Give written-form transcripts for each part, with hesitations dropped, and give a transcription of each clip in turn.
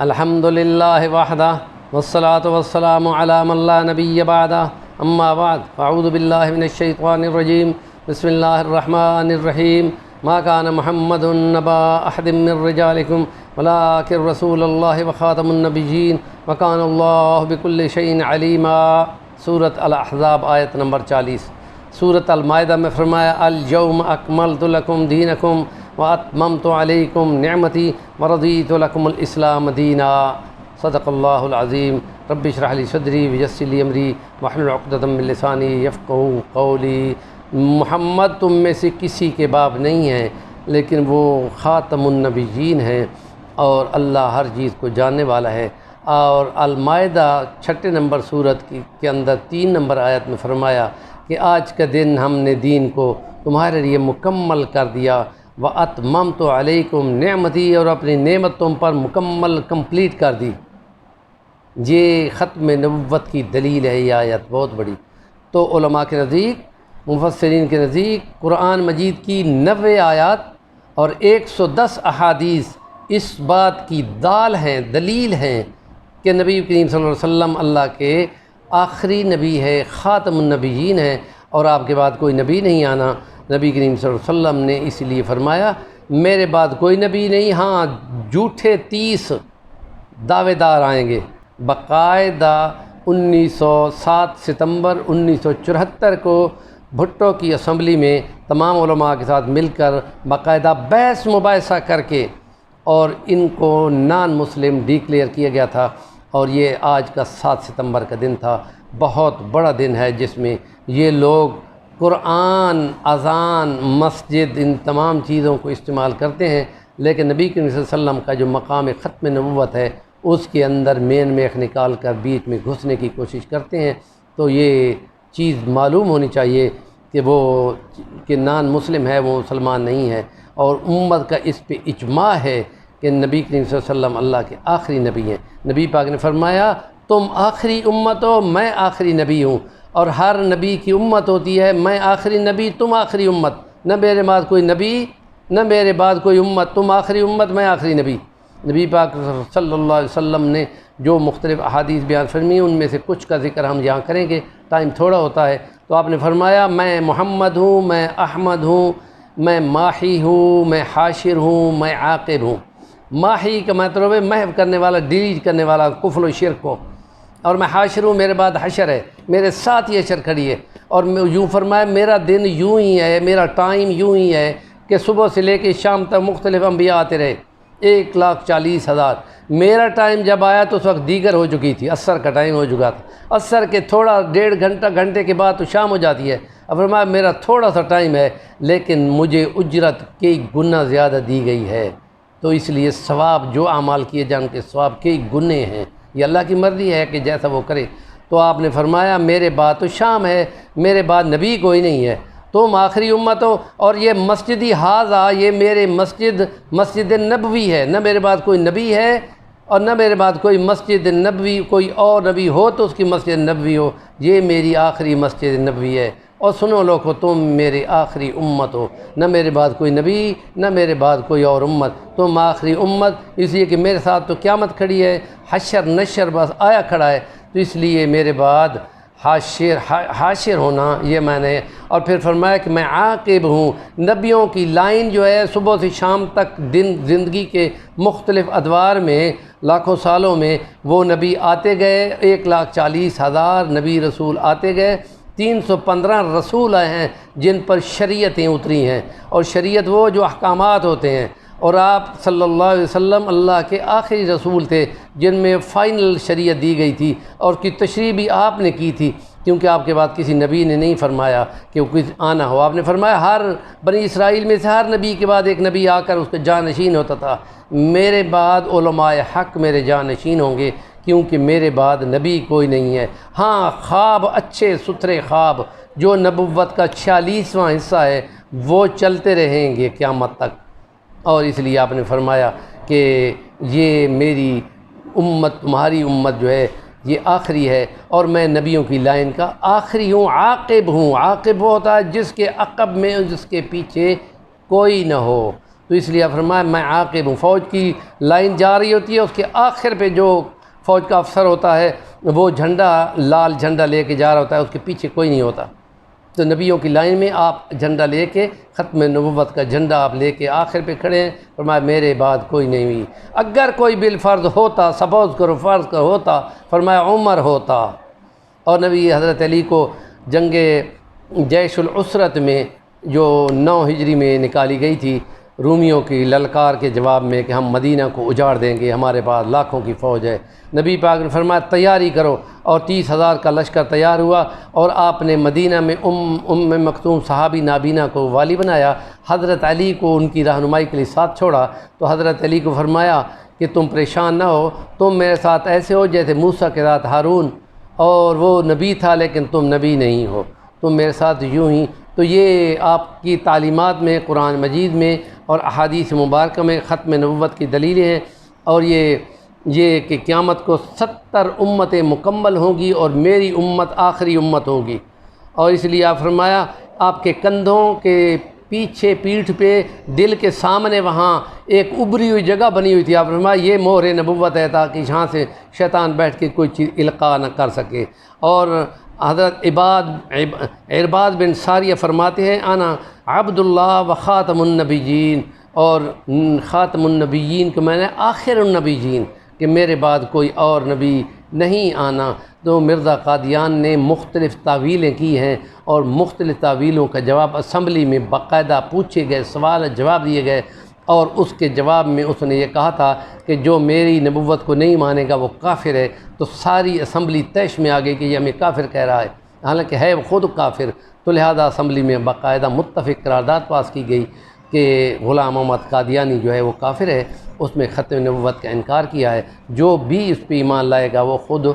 الحمدللہ وحدہ والصلاة والسلام علی من لا نبی بعدہ اما بعد فاعوذ باللہ من الشیطان الرجیم بسم اللہ الرحمن الرحیم ما کان محمد نبا احد من رجالکم ولکن رسول اللہ وخاتم النبیین وکان اللہ بکل شیء علیما۔ سورۃ الاحزاب آیت نمبر 40۔ سورۃ المائدہ میں فرمایا الیوم اکملت لکم دینکم واتممت علیکم نعمتی ورضیت لکم الاسلام دینا۔ صدق اللہ العظیم۔ رب اشرح لی صدری ویسر لی امری واحلل عقدۃ من لسانی یفقہوا قولی۔ محمد تم میں سے کسی کے باپ نہیں ہیں، لیکن وہ خاتم النبیین ہیں اور اللہ ہر چیز کو جاننے والا ہے۔ اور المائدہ 6 نمبر سورت کے اندر 3 نمبر آیت میں فرمایا کہ آج کا دن ہم نے دین کو تمہارے لیے مکمل کر دیا، وَأَتْمَمْتُ عَلَيْكُمْ نعمتی، اور اپنی نعمت تم پر مکمل کمپلیٹ کر دی۔ یہ ختم نبوت کی دلیل ہے، یہ آیت بہت بڑی۔ تو علماء کے نزدیک، مفسرین کے نزدیک قرآن مجید کی 90 آیات اور 110 احادیث اس بات کی دلیل ہیں کہ نبی کریم صلی اللہ علیہ وسلم اللہ کے آخری نبی ہے، خاتم النبیین ہے، اور آپ کے بعد کوئی نبی نہیں آنا۔ نبی کریم صلی اللہ علیہ وسلم نے اس لیے فرمایا میرے بعد کوئی نبی نہیں، ہاں جھوٹے 30 دعوے دار آئیں گے۔ باقاعدہ 7 ستمبر 1974 کو بھٹو کی اسمبلی میں تمام علماء کے ساتھ مل کر باقاعدہ بحث مباحثہ کر کے اور ان کو نان مسلم ڈیکلیئر کیا گیا تھا، اور یہ آج کا 7 ستمبر کا دن تھا۔ بہت بڑا دن ہے جس میں یہ لوگ قرآن، اذان، مسجد، ان تمام چیزوں کو استعمال کرتے ہیں، لیکن نبی کریم صلی اللہ علیہ وسلم کا جو مقام ختم نبوت ہے اس کے اندر مین میخ نکال کر بیچ میں گھسنے کی کوشش کرتے ہیں۔ تو یہ چیز معلوم ہونی چاہیے کہ نان مسلم ہے وہ مسلمان نہیں ہے، اور امت کا اس پہ اجماع ہے کہ نبی کریم صلی اللہ علیہ وسلم اللہ کے آخری نبی ہیں۔ نبی پاک نے فرمایا تم آخری امت ہو، میں آخری نبی ہوں، اور ہر نبی کی امت ہوتی ہے، میں آخری نبی تم آخری امت، نہ میرے بعد کوئی نبی نہ میرے بعد کوئی امت، تم آخری امت میں آخری نبی۔ نبی پاک صلی اللہ علیہ وسلم نے جو مختلف احادیث بیان فرمی ان میں سے کچھ کا ذکر ہم یہاں کریں گے، ٹائم تھوڑا ہوتا ہے۔ تو آپ نے فرمایا میں محمد ہوں، میں احمد ہوں، میں ماحی ہوں، میں حاشر ہوں، میں عاقب ہوں۔ ماحی کا مطلب ہے محو کرنے والا، ڈیلیٹ کرنے والا کفر و شرک کو، اور میں حاشر ہوں، میرے بعد حشر ہے، میرے ساتھ یہ حشر کھڑی ہے۔ اور میں یوں فرمایا میرا دن یوں ہی ہے، میرا ٹائم یوں ہی ہے کہ صبح سے لے کے شام تک مختلف انبیاء آتے رہے، 1,40,000۔ میرا ٹائم جب آیا تو اس وقت دیگر ہو چکی تھی، عصر کا ٹائم ہو چکا تھا، عصر کے تھوڑا 1.5 گھنٹے کے بعد تو شام ہو جاتی ہے۔ اب فرمایا میرا تھوڑا سا ٹائم ہے، لیکن مجھے اجرت کئی گنا زیادہ دی گئی ہے، تو اس لیے ثواب جو اعمال کیے جائیں ان کے ثواب کئی گنے ہیں، یہ اللہ کی مرضی ہے کہ جیسا وہ کرے۔ تو آپ نے فرمایا میرے بعد تو شام ہے، میرے بعد نبی کوئی نہیں ہے، تم آخری امت ہو، اور یہ مسجدی حاضہ، یہ میرے مسجد نبوی ہے، نہ میرے بعد کوئی نبی ہے اور نہ میرے بعد کوئی مسجد نبوی، کوئی اور نبی ہو تو اس کی مسجد نبوی ہو، یہ میری آخری مسجد نبوی ہے۔ اور سنو لوگو تم میری آخری امت ہو، نہ میرے بعد کوئی نبی نہ میرے بعد کوئی اور امت، تم آخری امت، اس لیے کہ میرے ساتھ تو قیامت کھڑی ہے، حشر نشر بس آیا کھڑا ہے، تو اس لیے میرے بعد حاشر ہونا یہ میں نے۔ اور پھر فرمایا کہ میں عاقب ہوں، نبیوں کی لائن جو ہے صبح سے شام تک زندگی کے مختلف ادوار میں لاکھوں سالوں میں وہ نبی آتے گئے، 1,40,000 نبی رسول آتے گئے، 315 رسول آئے ہیں جن پر شریعتیں اتری ہیں، اور شریعت وہ جو احکامات ہوتے ہیں، اور آپ صلی اللہ علیہ وسلم اللہ کے آخری رسول تھے جن میں فائنل شریعت دی گئی تھی، اور کی تشریح بھی آپ نے کی تھی، کیونکہ آپ کے بعد کسی نبی نے نہیں فرمایا کہ وہ کچھ آنا ہو۔ آپ نے فرمایا ہر بنی اسرائیل میں سے ہر نبی کے بعد ایک نبی آ کر اس کا جانشین ہوتا تھا، میرے بعد علماء حق میرے جانشین ہوں گے، کیونکہ میرے بعد نبی کوئی نہیں ہے۔ ہاں خواب، اچھے ستھرے خواب جو نبوت کا 46واں حصہ ہے وہ چلتے رہیں گے قیامت تک، اور اس لیے آپ نے فرمایا کہ یہ میری امت، تمہاری امت جو ہے یہ آخری ہے، اور میں نبیوں کی لائن کا آخری ہوں، عاقب ہوں۔ عاقب وہ ہوتا ہے جس کے عقب میں، جس کے پیچھے کوئی نہ ہو، تو اس لیے فرمایا میں عاقب ہوں۔ فوج کی لائن جا رہی ہوتی ہے، اس کے آخر پہ جو فوج کا افسر ہوتا ہے وہ جھنڈا، لال جھنڈا لے کے جا رہا ہوتا ہے، اس کے پیچھے کوئی نہیں ہوتا۔ تو نبیوں کی لائن میں آپ جھنڈا لے کے، ختم نبوت کا جھنڈا آپ لے کے آخر پہ کھڑے ہیں۔ فرمایا میرے بعد کوئی نہیں ہوئی۔ اگر کوئی بالفرض ہوتا، سپوز کرو فرض کرو ہوتا، فرمایا عمر ہوتا۔ اور نبی حضرت علی کو جنگ جیش العسرت میں جو 9 ہجری میں نکالی گئی تھی، رومیوں کی للکار کے جواب میں کہ ہم مدینہ کو اجاڑ دیں گے، ہمارے پاس لاکھوں کی فوج ہے، نبی پاک نے فرمایا تیاری کرو، اور 30,000 کا لشکر تیار ہوا، اور آپ نے مدینہ میں ام مکتوم صحابی نابینا کو والی بنایا، حضرت علی کو ان کی رہنمائی کے لیے ساتھ چھوڑا۔ تو حضرت علی کو فرمایا کہ تم پریشان نہ ہو، تم میرے ساتھ ایسے ہو جیسے موسیٰ کے ساتھ ہارون، اور وہ نبی تھا لیکن تم نبی نہیں ہو، تم میرے ساتھ یوں ہی۔ تو یہ آپ کی تعلیمات میں، قرآن مجید میں اور احادیث مبارکہ میں ختم نبوت کی دلیلیں ہیں، اور یہ کہ قیامت کو 70 امتیں مکمل ہوں گی اور میری امت آخری امت ہوگی۔ اور اس لیے آپ فرمایا آپ کے کندھوں کے پیچھے، پیٹھ پہ، دل کے سامنے وہاں ایک ابری ہوئی جگہ بنی ہوئی تھی۔ آپ فرمایا یہ مہر نبوت ہے، تاکہ یہاں سے شیطان بیٹھ کے کوئی چیز القاء نہ کر سکے۔ اور حضرت عرباد بن ساریہ فرماتے ہیں انا عبد اللہ و خاتم النبیین، اور خاتم النبیین کو میں نے آخر النبیین، کہ میرے بعد کوئی اور نبی نہیں آنا۔ تو مرزا قادیان نے مختلف تعویلیں کی ہیں، اور مختلف تعویلوں کا جواب اسمبلی میں باقاعدہ پوچھے گئے، سوال جواب دیے گئے، اور اس کے جواب میں اس نے یہ کہا تھا کہ جو میری نبوت کو نہیں مانے گا وہ کافر ہے۔ تو ساری اسمبلی طیش میں آ گئی کہ یہ ہمیں کافر کہہ رہا ہے، حالانکہ ہے وہ خود کافر۔ تو لہذا اسمبلی میں باقاعدہ متفق قرارداد پاس کی گئی کہ غلام محمد قادیانی جو ہے وہ کافر ہے، اس میں ختم نبوت کا انکار کیا ہے، جو بھی اس پہ ایمان لائے گا وہ خود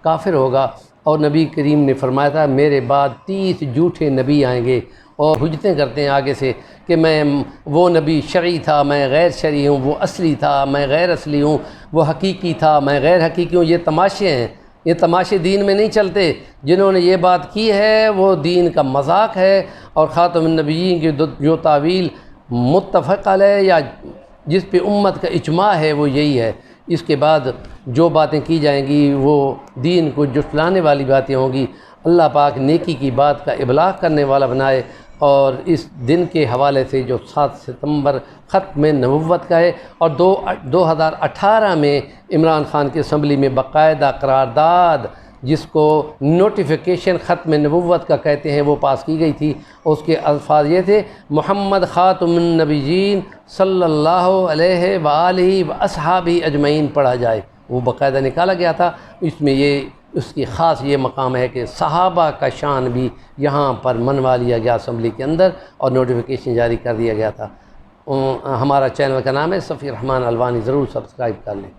کافر ہوگا۔ اور نبی کریم نے فرمایا تھا میرے بعد 30 جھوٹے نبی آئیں گے، اور حجتیں کرتے ہیں آگے سے کہ میں وہ نبی شرعی تھا، میں غیر شرعی ہوں، وہ اصلی تھا، میں غیر اصلی ہوں، وہ حقیقی تھا، میں غیر حقیقی ہوں۔ یہ تماشے ہیں، یہ تماشے دین میں نہیں چلتے۔ جنہوں نے یہ بات کی ہے وہ دین کا مذاق ہے، اور خاتم النبیین کی جو تعویل متفق علیہ یا جس پہ امت کا اجماع ہے وہ یہی ہے۔ اس کے بعد جو باتیں کی جائیں گی وہ دین کو جھٹلانے والی باتیں ہوں گی۔ اللہ پاک نیکی کی بات کا ابلاغ کرنے والا بنائے، اور اس دن کے حوالے سے جو 7 ستمبر ختم نبوت کا ہے، اور 2018 میں عمران خان کی اسمبلی میں باقاعدہ قرارداد جس کو نوٹیفیکیشن ختم نبوت کا کہتے ہیں وہ پاس کی گئی تھی۔ اس کے الفاظ یہ تھے محمد خاتم النبیین صلی اللہ علیہ وآلہ واصحابہ اجمعین پڑھا جائے، وہ باقاعدہ نکالا گیا تھا۔ اس میں اس کی خاص یہ مقام ہے کہ صحابہ کا شان بھی یہاں پر منوا لیا گیا اسمبلی کے اندر، اور نوٹیفیکیشن جاری کر دیا گیا تھا۔ ہمارا چینل کا نام ہے صفی الرحمن الوانی، ضرور سبسکرائب کر لیں۔